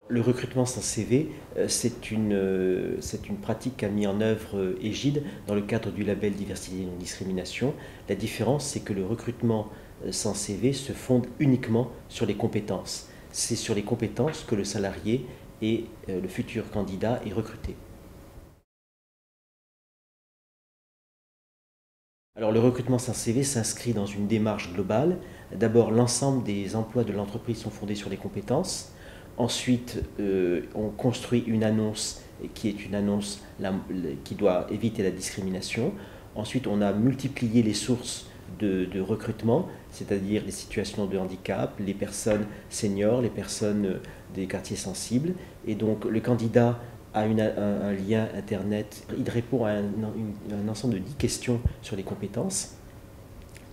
Le recrutement sans CV, c'est une pratique qu'a mis en œuvre Égide dans le cadre du label Diversité et non-discrimination. La différence, c'est que le recrutement sans CV se fonde uniquement sur les compétences. C'est sur les compétences que le salarié et le futur candidat est recruté. Alors le recrutement sans CV s'inscrit dans une démarche globale. D'abord, l'ensemble des emplois de l'entreprise sont fondés sur les compétences. Ensuite, on construit une annonce qui est une annonce qui doit éviter la discrimination. Ensuite, on a multiplié les sources de recrutement, c'est-à-dire les situations de handicap, les personnes seniors, les personnes des quartiers sensibles. Et donc le candidat a un lien Internet, il répond à un ensemble de 10 questions sur les compétences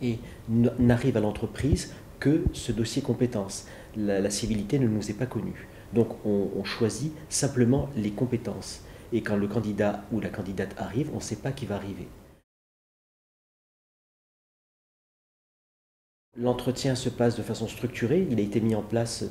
et n'arrive à l'entreprise que ce dossier compétences. La civilité ne nous est pas connue. Donc on choisit simplement les compétences. Et quand le candidat ou la candidate arrive, on ne sait pas qui va arriver. L'entretien se passe de façon structurée. Il a été mis en place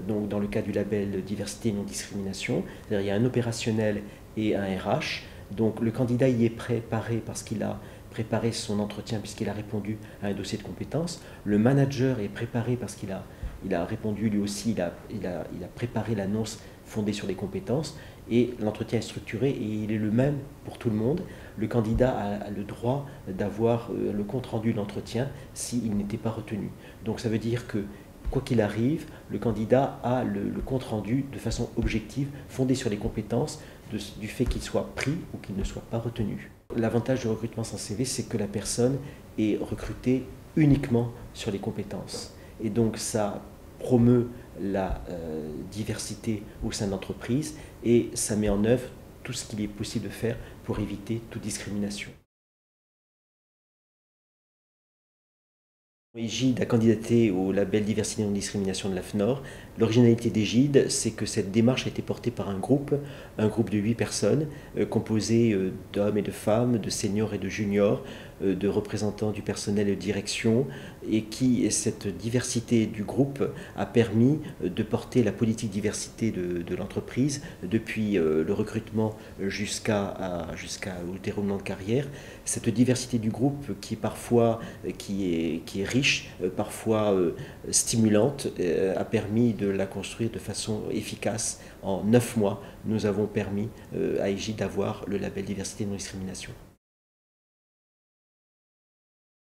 donc dans le cadre du label Diversité et non-discrimination. Il y a un opérationnel et un RH. Donc le candidat y est préparé parce qu'il a préparé son entretien puisqu'il a répondu à un dossier de compétences. Le manager est préparé parce qu'il a répondu lui aussi, il a préparé l'annonce fondée sur les compétences. Et l'entretien est structuré et il est le même pour tout le monde. Le candidat a le droit d'avoir le compte-rendu de l'entretien s'il n'était pas retenu. Donc ça veut dire que, quoi qu'il arrive, le candidat a le compte-rendu de façon objective, fondé sur les compétences, du fait qu'il soit pris ou qu'il ne soit pas retenu. L'avantage du recrutement sans CV, c'est que la personne est recrutée uniquement sur les compétences. Et donc ça promeut la diversité au sein de l'entreprise et ça met en œuvre tout ce qu'il est possible de faire pour éviter toute discrimination. Égide a candidaté au label Diversité et non-discrimination de l'AFNOR. L'originalité d'Égide, c'est que cette démarche a été portée par un groupe de 8 personnes, composé d'hommes et de femmes, de seniors et de juniors, de représentants du personnel de direction, et cette diversité du groupe a permis de porter la politique diversité de l'entreprise depuis le recrutement jusqu'au déroulement de carrière. Cette diversité du groupe qui est riche, parfois stimulante, a permis de la construire de façon efficace. En 9 mois, nous avons permis à Égide d'avoir le label Diversité et non-discrimination.